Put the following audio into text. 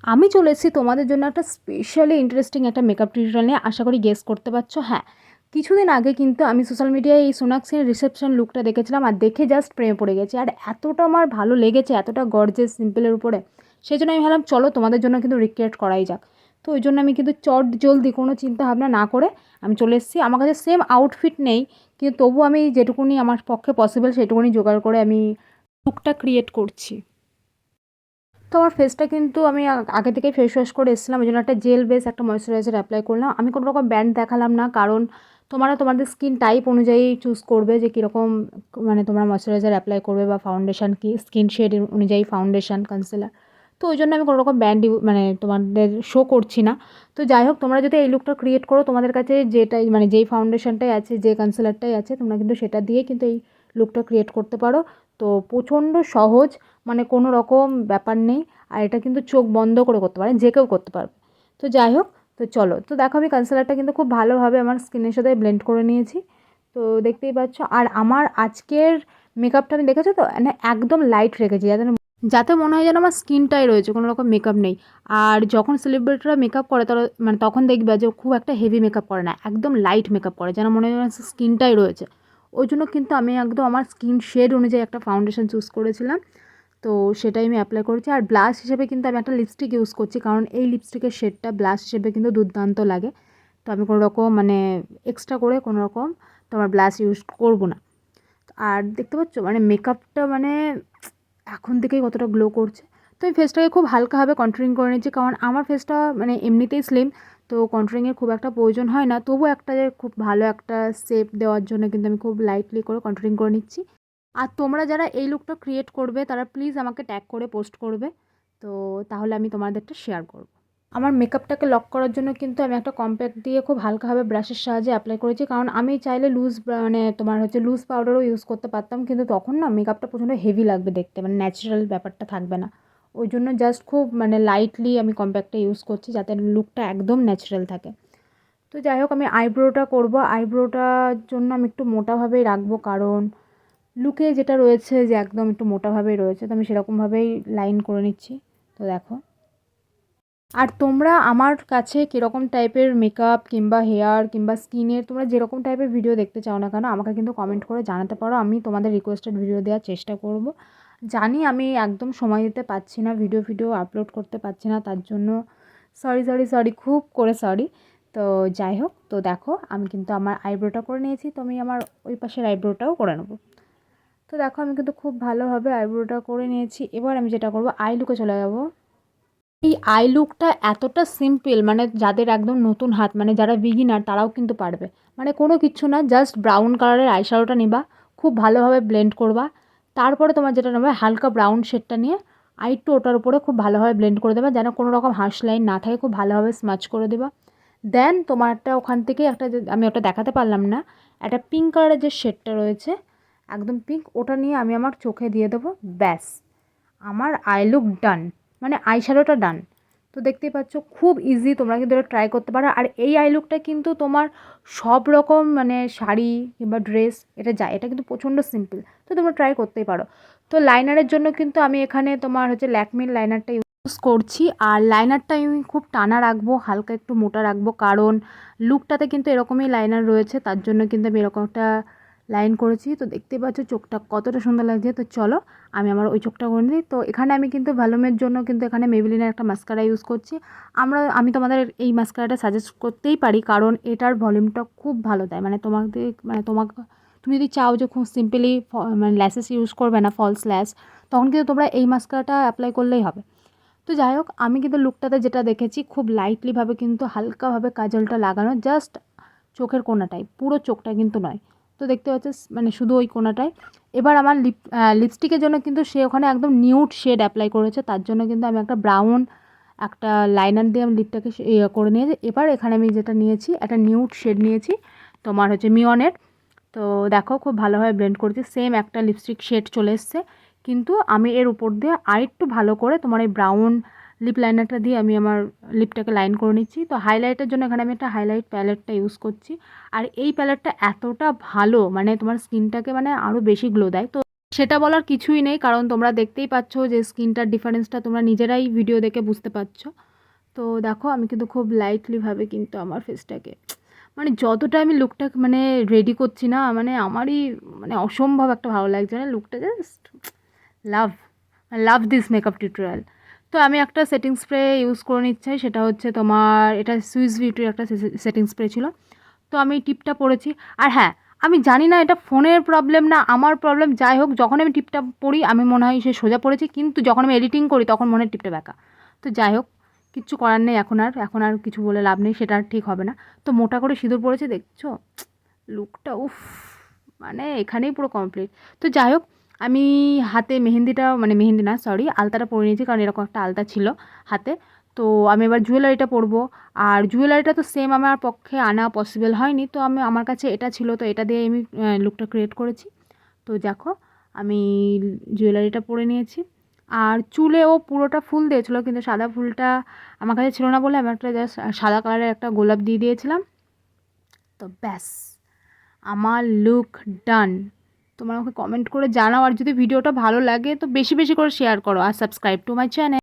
আমি চলে এসেছি তোমাদের জন্য একটা স্পেশালি ইন্টারেস্টিং একটা মেকআপ টিউটোরিয়াল নিয়ে। আশা করি গেস করতে পারছো। হ্যাঁ, কিছুদিন আগে কিন্তু আমি সোশ্যাল মিডিয়ায় এই সোনাক্ষীর রিসেপশন লুকটা দেখেছিলাম, আর দেখে জাস্ট প্রেমে পড়ে গেছি। আর এতটা আমার ভালো লেগেছে, এতটা গর্জেস সিম্পলের উপরে, সেই জন্য আমি ভাবলাম চলো তোমাদের জন্য কিন্তু রিক্রিয়েট করাই যাক। তো ওই জন্য আমি কিন্তু চট জলদি কোনো চিন্তা ভাবনা না করে আমি চলে এসেছি। আমার কাছে সেম আউটফিট নেই, কিন্তু তবু আমি যেটুকুনি আমার পক্ষে পসিবল সেটুকুনি জোগাড় করে আমি লুকটা ক্রিয়েট করছি। তো আমার ফেসটা কিন্তু আমি আগে থেকেই ফেস ওয়াশ করে এসেছিলাম, ওই জন্য একটা জেল বেস একটা ময়েশ্চারাইজার অ্যাপ্লাই করলাম। আমি কোনো রকম ব্র্যান্ড দেখালাম না, কারণ তোমরা তোমাদের স্কিন টাইপ অনুযায়ী চুজ করবে যে কীরকম মানে তোমরা ময়েশ্চারাইজার অ্যাপ্লাই করবে বা ফাউন্ডেশন কি স্কিন শেড অনুযায়ী ফাউন্ডেশন কনসিলার। তো ওই জন্য আমি কোনো রকম ব্র্যান্ড মানে তোমাদের শো করছি না। তো যাই হোক, তোমরা যদি এই লুকটা ক্রিয়েট করো, তোমাদের কাছে যেটাই মানে যেই ফাউন্ডেশনটাই আছে, যে কনসিলারটাই আছে, তোমরা কিন্তু সেটা দিয়ে কিন্তু এই লুকটা ক্রিয়েট করতে পারো। তো প্রচণ্ড সহজ, মানে কোনো রকম ব্যাপার নেই। আর এটা কিন্তু চোখ বন্ধ করে করতে পারেন, যে কেউ করতে পারবে। তো যাই হোক, তো চলো, তো দেখো আমি কনসিলারটা কিন্তু খুব ভালোভাবে আমার স্কিনের সাথে ব্লেন্ড করে নিয়েছি। তো দেখতেই পাচ্ছ। আর আমার আজকের মেকআপটা আমি দেখেছো তো, মানে একদম লাইট রেখেছি, যাতে যাতে মনে হয় যেন আমার স্কিনটাই রয়েছে, কোনো রকম মেকআপ নেই। আর যখন সেলিব্রিটিরা মেকআপ করে তারা মানে তখন দেখবে যে খুব একটা হেভি মেকআপ করে না, একদম লাইট মেকআপ করে, যেন মনে হয় স্কিনটাই রয়েছে। ওই জন্য কিন্তু আমি একদম আমার স্কিন শেড অনুযায়ী একটা ফাউন্ডেশন চুজ করেছিলাম। তো সেটাই আমি অ্যাপ্লাই করেছি। আর ব্লাশ হিসেবে কিন্তু আমি একটা লিপস্টিক ইউজ করছি, কারণ এই লিপস্টিকের শেডটা ব্লাশ হিসেবে কিন্তু দুর্দান্ত লাগে। তো আমি কোনো রকম মানে এক্সট্রা করে কোনো রকম তোমার ব্লাশ ইউজ করব না। আর দেখতে পাচ্ছ মানে মেকআপটা মানে এখন থেকেই কতটা গ্লো করছে। তো আমি ফেসটাকে খুব হালকাভাবে কন্ট্যুরিং করে নিচ্ছি, কারণ আমার ফেসটা মানে এমনিতেই স্লিম। তো কন্ট্যুরিংয়ের খুব একটা প্রয়োজন হয় না, তবু একটা যে খুব ভালো একটা শেপ দেওয়ার জন্য কিন্তু আমি খুব লাইটলি করে কন্ট্যুরিং করে নিচ্ছি। আর তোমরা যারা এই লুকটা ক্রিয়েট করবে তারা প্লিজ আমাকে ট্যাগ করে পোস্ট করবে, তো তাহলে আমি তোমাদেরটা শেয়ার করব। আমার মেকআপটাকে লক করার জন্য কিন্তু আমি একটা কম্প্যাক্ট দিয়ে খুব হালকাভাবে ব্রাশের সাহায্যে অ্যাপ্লাই করেছি, কারণ আমি চাইলে লুজ মানে তোমার হচ্ছে লুজ পাউডারও ইউজ করতে পারতাম, কিন্তু তখন না মেকআপটা প্রচণ্ড হেভি লাগবে দেখতে, মানে ন্যাচারাল ব্যাপারটা থাকবে না। ওই জন্য জাস্ট খুব মানে লাইটলি আমি কম্প্যাক্টটা ইউজ করছি, যাতে লুকটা একদম ন্যাচারাল থাকে। তো যাই হোক, আমি আইব্রোটা করব। আইব্রোটার জন্য আমি একটু মোটাভাবেই রাখবো, কারণ লুকে যেটা রয়েছে যে একদম একটু মোটাভাবেই রয়েছে, তো আমি সেরকমভাবেই লাইন করে নিচ্ছি। তো দেখো, আর তোমরা আমার কাছে কীরকম টাইপের মেকআপ কিংবা হেয়ার কিংবা স্কিনের তোমরা যেরকম টাইপের ভিডিও দেখতে চাও না কেন, আমাকে কিন্তু কমেন্ট করে জানাতে পারো। আমি তোমাদের রিকোয়েস্টেড ভিডিও দেওয়ার চেষ্টা করব। জানি আমি একদম সময় দিতে পারছি না, ভিডিও আপলোড করতে পারছি না, তার জন্য সরি খুব করে সরি। তো যাই হোক, তো দেখো আমি কিন্তু আমার আইব্রোটা করে নিয়েছি, তো আমি আমার ওই পাশের আইব্রোটাও করে নেবো। তো দেখো আমি কিন্তু খুব ভালোভাবে আইব্রোটা করে নিয়েছি। এবার আমি যেটা করব, আই লুকে চলে যাব। এই আই লুকটা এতটা সিম্পল, মানে যাদের একদম নতুন হাত, মানে যারা বিগিনার তারাও কিন্তু পারবে। মানে কোনো কিচ্ছু না, জাস্ট ব্রাউন কালারের আইশ্যাডোটা নিবা, খুব ভালোভাবে ব্লেন্ড করবা। তারপরে তোমার যেটা নেবে হালকা ব্রাউন শেডটা নিয়ে আরেকটু ওটার উপরে খুব ভালোভাবে ব্লেন্ড করে দেবা, যেন কোনো রকম হার্শ লাইন না থাকে, খুব ভালোভাবে স্মাচ করে দেবা। দেন তোমারটা ওখান থেকে একটা আমি ওটা দেখাতে পারলাম না, একটা পিঙ্ক কালারের যে শেডটা রয়েছে একদম পিঙ্ক, ওটা নিয়ে আমি আমার চোখে দিয়ে দেবো। ব্যাস, আমার আই লুক ডান, মানে আই শ্যাডোটা ডান। তো দেখতেই পাচ্ছ খুব ইজি, তোমরা কিন্তু এটা ট্রাই করতে পারো। আর এই আই লুকটা কিন্তু তোমার সব রকম মানে শাড়ি কিংবা ড্রেস এটা যায়, এটা কিন্তু প্রচণ্ড সিম্পল, তো তোমরা ট্রাই করতেই পারো। তো লাইনারের জন্য কিন্তু আমি এখানে তোমার হচ্ছে ল্যাকমির লাইনারটা ইউজ করছি। আর লাইনারটা আমি খুব টানা রাখবো, হালকা একটু মোটা রাখবো, কারণ লুকটাতে কিন্তু এরকমই লাইনার রয়েছে, তার জন্য কিন্তু আমি এরকম একটা লাইন করেছি। তো দেখতেই পাচ্ছ চোখটা কতটা সুন্দর লাগছে। তো চলো আমি আমার ওই চোখটা করে নিই। তো এখানে আমি কিন্তু ভ্যালুমের জন্য কিন্তু এখানে মেবিলিনের একটা মাস্কারা ইউজ করছি। আমি তোমাদের এই মাস্কারাটা সাজেস্ট করতেই পারি, কারণ এটার ভলিউমটা খুব ভালো দেয়। মানে তুমি যদি চাও যে খুব সিম্পলি মানে ল্যাসেস ইউজ করবে না, ফলস ল্যাস, তখন কিন্তু তোমরা এই মাস্কারাটা অ্যাপ্লাই করলেই হবে। তো যাই হোক, আমি কিন্তু লুকটাতে যেটা দেখেছি খুব লাইটলিভাবে কিন্তু হালকাভাবে কাজলটা লাগানো, জাস্ট চোখের কোণাটায়, পুরো চোখটা কিন্তু নয়। তো দেখতে পাচ্ছিস মানে শুধু ওই কোণাটায়। এবার আমার লিপস্টিকের জন্য কিন্তু সে ওখানে একদম নিউড শেড অ্যাপ্লাই করেছে, তার জন্য কিন্তু আমি একটা ব্রাউন একটা লাইনার দিয়ে আমি লিপটাকে করে নিয়েছি। এবার এখানে আমি যেটা নিয়েছি একটা নিউড শেড নিয়েছি, তোমার হচ্ছে মিওনের। তো দেখো খুব ভালোভাবে ব্লেন্ড করেছি, সেম একটা লিপস্টিক শেড চলে এসছে, কিন্তু আমি এর উপর দিয়ে আরেকটু ভালো করে তোমার এই ব্রাউন লিপ লাইনারটা দিয়ে আমি আমার লিপটাকে লাইন করে নিচ্ছি। তো হাইলাইটের জন্য এখানে আমি একটা হাইলাইট প্যালেটটা ইউজ করছি। আর এই প্যালেটটা এতটা ভালো, মানে তোমার স্কিনটাকে মানে আরও বেশি গ্লো দেয়। তো সেটা বলার কিছুই নেই, কারণ তোমরা দেখতেই পাচ্ছ যে স্কিনটার ডিফারেন্সটা তোমরা নিজেরাই ভিডিও দেখে বুঝতে পারছো। তো দেখো আমি কিন্তু খুব লাইটলিভাবে কিন্তু আমার ফেসটাকে মানে যতটা আমি লুকটা মানে রেডি করছি না, মানে আমারই মানে অসম্ভব একটা ভালো লাগছে, মানে লুকটা just love love this makeup tutorial. তো আমি একটা সেটিং স্প্রে ইউজ করে নিচ্ছি, সেটা হচ্ছে তোমার এটা সুইস বিউটির একটা সেটিং স্প্রে ছিল। তো আমি টিপটা পড়েছি, আর হ্যাঁ আমি জানি না এটা ফোনের প্রবলেম না আমার প্রবলেম, যাই হোক যখন আমি টিপটা পড়ি আমি মনে হয় সে সোজা পড়েছি, কিন্তু যখন আমি এডিটিং করি তখন মনে হয় টিপটা ব্যাকা। তো যাই হোক কিচ্ছু করার নেই, এখন আর কিছু বলে লাভ নেই, সেটা আর ঠিক হবে না। তো মোটা করে সিঁদুর পড়েছে দেখছো, লুকটা উফ মানে এখানেই পুরো কমপ্লিট। তো যাই হোক আমি হাতে মেহেন্দিটা মানে মেহেন্দি না সরি আলতাটা পরে নিয়েছি, কারণ এরকম একটা আলতা ছিল হাতে। তো আমি এবার জুয়েলারিটা পরবো, আর জুয়েলারিটা তো সেম আমার পক্ষে আনা পসিবল হয়নি, তো আমার কাছে এটা ছিল, তো এটা দিয়ে আমি লুকটা ক্রিয়েট করেছি। তো দেখো আমি জুয়েলারিটা পরে নিয়েছি, আর চুলেও পুরোটা ফুল দিয়েছিলো, কিন্তু সাদা ফুলটা আমার কাছে ছিল না বলে আমি একটা জাস্ট সাদা কালারের একটা গোলাপ দিয়ে দিয়েছিলাম। তো ব্যাস আমার লুক ডান। তোমরা আমাকে কমেন্ট করে জানাও, আর যদি ভিডিওটা ভালো লাগে তো বেশি বেশি করে শেয়ার করো, আর সাবস্ক্রাইব টু মাই চ্যানেল।